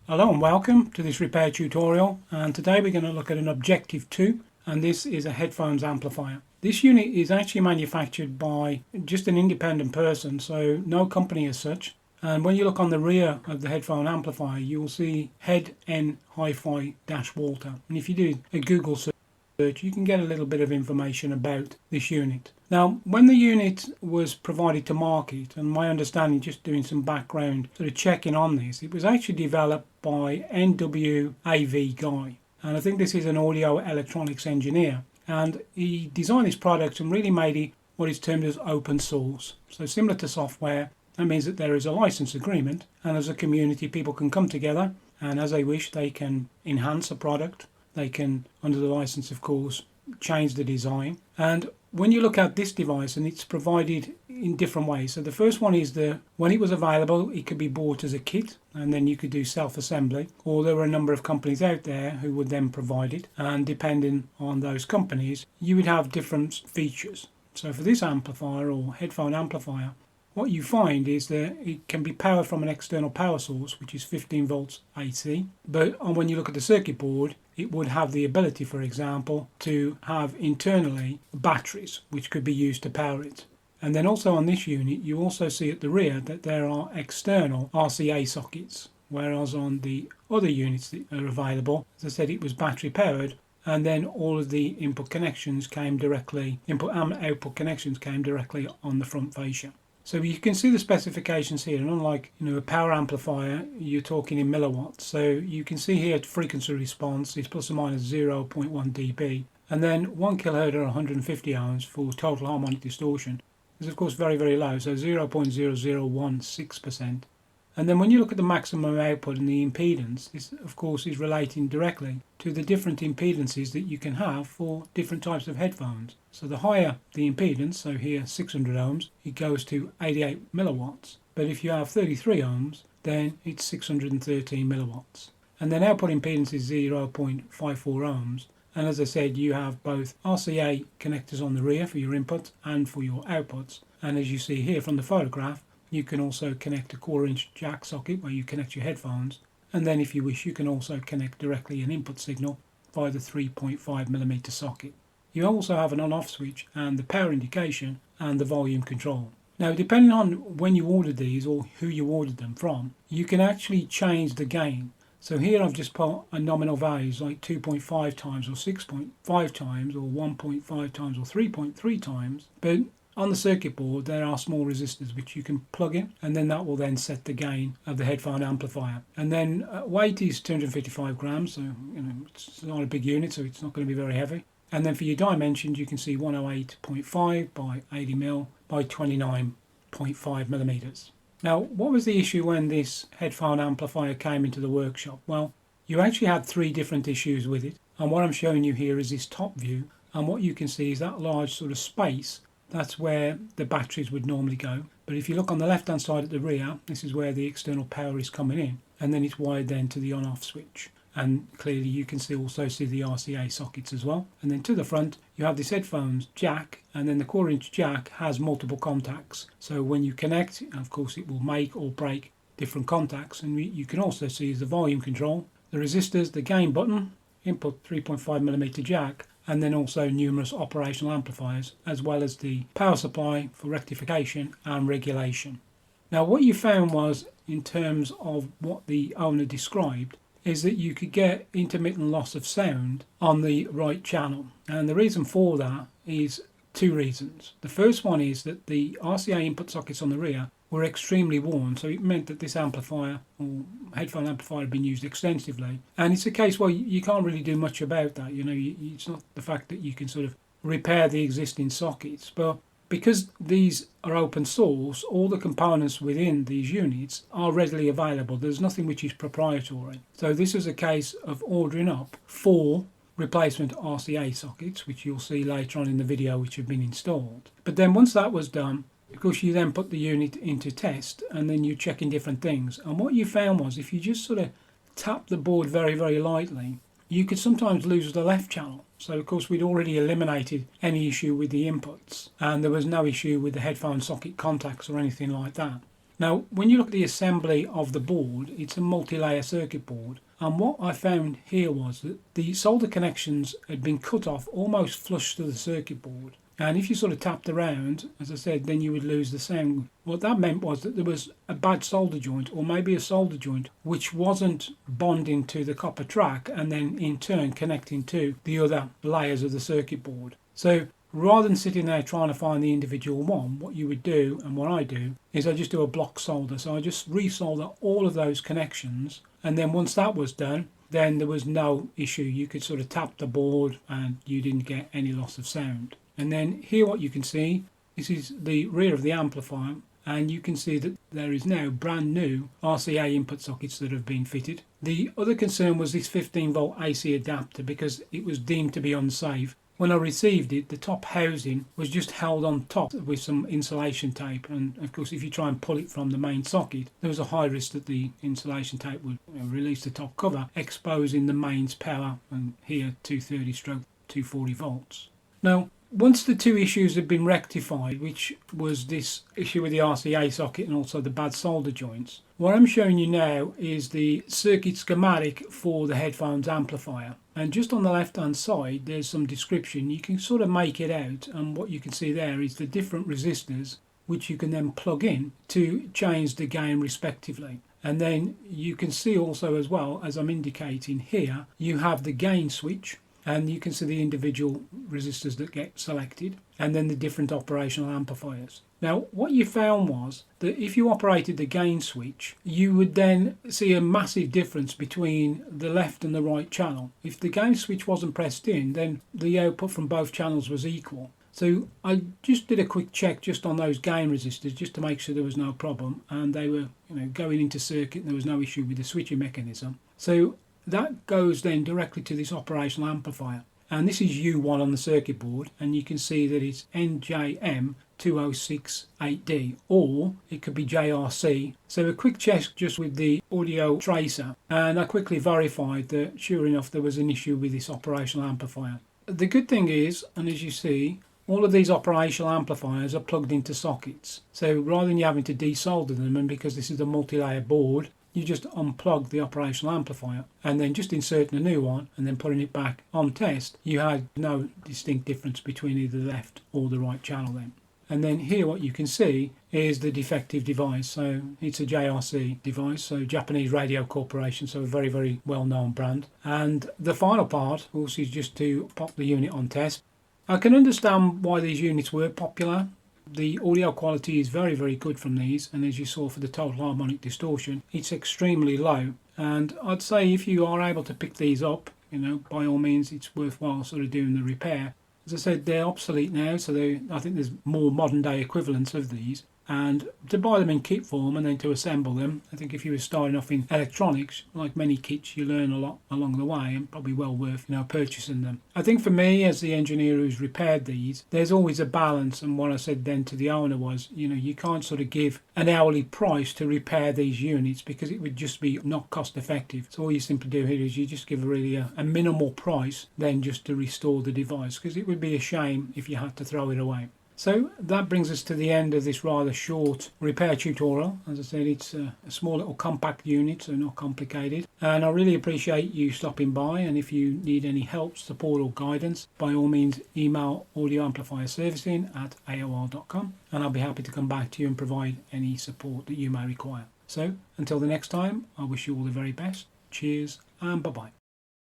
Hello and welcome to this repair tutorial, and today we're going to look at an Objective 2, and this is a headphones amplifier. This unit is actually manufactured by just an independent person, so no company as such. And when you look on the rear of the headphone amplifier, you will see Head N Hi-Fi-Walter. And if you do a Google search, you can get a little bit of information about this unit. Now, when the unit was provided to market, and my understanding, just doing some background sort of checking on this, it was actually developed by NWAV Guy. And I think this is an audio electronics engineer. And he designed this product and really made it what is termed as open source. So similar to software, that means that there is a license agreement, and as a community people can come together and as they wish they can enhance a product. They can, under the license of course, change the design. And when you look at this device, and it's provided in different ways. So the first one is when it was available, it could be bought as a kit, and then you could do self-assembly, or there were a number of companies out there who would then provide it, and depending on those companies you would have different features. So for this amplifier or headphone amplifier, what you find is that it can be powered from an external power source, which is 15 volts AC. But when you look at the circuit board, it would have the ability, for example, to have internally batteries, which could be used to power it. And then also on this unit, you also see at the rear that there are external RCA sockets, whereas on the other units that are available, as I said, it was battery powered. And then all of the input connections came directly, input and output connections came directly on the front fascia. So you can see the specifications here, and unlike a power amplifier, you're talking in milliwatts. So you can see here frequency response is plus or minus 0.1 dB, and then 1 kHz or 150 ohms for total harmonic distortion is of course very, very low, so 0.0016%. And then when you look at the maximum output and the impedance, this of course is relating directly to the different impedances that you can have for different types of headphones. So the higher the impedance, so here 600 ohms, it goes to 88 milliwatts. But if you have 33 ohms, then it's 613 milliwatts. And then output impedance is 0.54 ohms. And as I said, you have both RCA connectors on the rear for your input and for your outputs. And as you see here from the photograph, you can also connect a 4-inch jack socket where you connect your headphones, and then if you wish you can also connect directly an input signal via the 3.5mm socket. You also have an on-off switch and the power indication and the volume control. Now, depending on when you ordered these or who you ordered them from, you can actually change the gain. So here I've just put a nominal values like 2.5 times or 6.5 times or 1.5 times or 3.3 times, but on the circuit board there are small resistors which you can plug in, and then that will then set the gain of the headphone amplifier. And then weight is 255 grams, so it's not a big unit, so it's not going to be very heavy. And then for your dimensions, you can see 108.5 by 80mm by 29.5 millimeters. Now, what was the issue when this headphone amplifier came into the workshop? Well, you actually had 3 different issues with it, and what I'm showing you here is this top view, and what you can see is that large sort of space. That's where the batteries would normally go. But if you look on the left hand side at the rear, this is where the external power is coming in, and then it's wired then to the on-off switch. And clearly you can also see the RCA sockets as well. And then to the front you have this headphones jack, and then the 4-inch jack has multiple contacts. So when you connect, of course it will make or break different contacts. And you can also see the volume control, the resistors, the gain button, input 3.5mm jack, and then also numerous operational amplifiers, as well as the power supply for rectification and regulation. Now, what you found was, in terms of what the owner described, is that you could get intermittent loss of sound on the right channel. And the reason for that is 2 reasons. The first one is that the RCA input sockets on the rear were extremely worn, so it meant that this amplifier or headphone amplifier had been used extensively. And it's a case where you can't really do much about that. It's not the fact that you can sort of repair the existing sockets, but because these are open source, all the components within these units are readily available. There's nothing which is proprietary. So this is a case of ordering up 4 replacement RCA sockets, which you'll see later on in the video, which have been installed. But then once that was done, of course, you then put the unit into test, and then you're checking different things. And what you found was, if you just sort of tap the board very, very lightly, you could sometimes lose the left channel. So of course we'd already eliminated any issue with the inputs, and there was no issue with the headphone socket contacts or anything like that. Now, when you look at the assembly of the board, it's a multi-layer circuit board. And what I found here was that the solder connections had been cut off almost flush to the circuit board. And if you sort of tapped around, as I said, then you would lose the sound. What that meant was that there was a bad solder joint, or maybe a solder joint, which wasn't bonding to the copper track and then in turn connecting to the other layers of the circuit board. So rather than sitting there trying to find the individual one, what you would do, and what I do, is I just do a block solder. So I just resolder all of those connections, and then once that was done, then there was no issue. You could sort of tap the board and you didn't get any loss of sound. And then here what you can see, this is the rear of the amplifier, and you can see that there is now brand new RCA input sockets that have been fitted. The other concern was this 15 volt AC adapter, because it was deemed to be unsafe. When I received it, the top housing was just held on top with some insulation tape, and of course if you try and pull it from the main socket, there was a high risk that the insulation tape would release the top cover, exposing the mains power, and here 230/240 volts. Now, once the two issues had been rectified, which was this issue with the RCA socket and also the bad solder joints, what I'm showing you now is the circuit schematic for the headphones amplifier. And just on the left hand side there's some description. You can sort of make it out, and what you can see there is the different resistors which you can then plug in to change the gain respectively. And then you can see also, as well as I'm indicating here, you have the gain switch, and you can see the individual resistors that get selected, and then the different operational amplifiers. Now, what you found was that if you operated the gain switch, you would then see a massive difference between the left and the right channel. If the gain switch wasn't pressed in, then the output from both channels was equal. So I just did a quick check just on those gain resistors just to make sure there was no problem, and they were going into circuit and there was no issue with the switching mechanism. So that goes then directly to this operational amplifier, and this is U1 on the circuit board, and you can see that it's NJM2068D, or it could be JRC. So a quick check just with the audio tracer, and I quickly verified that sure enough there was an issue with this operational amplifier. The good thing is, and as you see, all of these operational amplifiers are plugged into sockets. So rather than you having to desolder them, and because this is a multi-layer board, you just unplug the operational amplifier and then just inserting a new one and then putting it back on test, you had no distinct difference between either the left or the right channel then. And then here what you can see is the defective device. So it's a JRC device, so Japanese Radio Corporation, so a very, very well-known brand. And the final part, of course, is just to pop the unit on test. I can understand why these units were popular. The audio quality is very, very good from these, and as you saw for the total harmonic distortion, it's extremely low. And I'd say if you are able to pick these up, by all means it's worthwhile sort of doing the repair. As I said, they're obsolete now, so I think there's more modern day equivalents of these. And to buy them in kit form and then to assemble them, I think if you were starting off in electronics, like many kits, you learn a lot along the way, and probably well worth purchasing them. I think for me, as the engineer who's repaired these, there's always a balance, and what I said then to the owner was, you can't sort of give an hourly price to repair these units because it would just be not cost effective. So all you simply do here is you just give really a minimal price then just to restore the device, because it would be a shame if you had to throw it away. So that brings us to the end of this rather short repair tutorial. As I said, it's a small little compact unit, so not complicated. And I really appreciate you stopping by, and if you need any help, support or guidance, by all means email audioamplifierservicing@aol.com, and I'll be happy to come back to you and provide any support that you may require. So until the next time, I wish you all the very best. Cheers and bye-bye.